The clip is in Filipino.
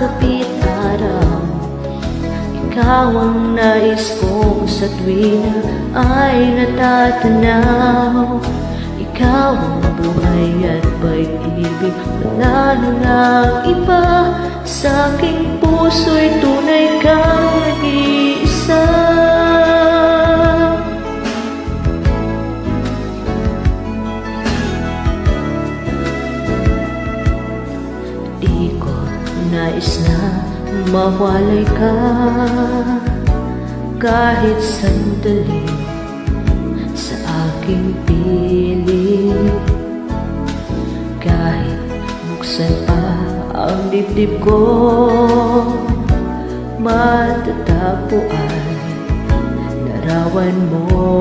kapit-araw. Ikaw ang nais kong sa tuwina ay natatanaw. Ikaw ang buhay at pag-ibig, wala nang iba. Sa aking puso'y tunay kang nag-iisa. Di ko nais na mawalay ka kahit sandali sa aking piling. Kahit buksan pa ang dibdib ko, matatagpuan larawan mo.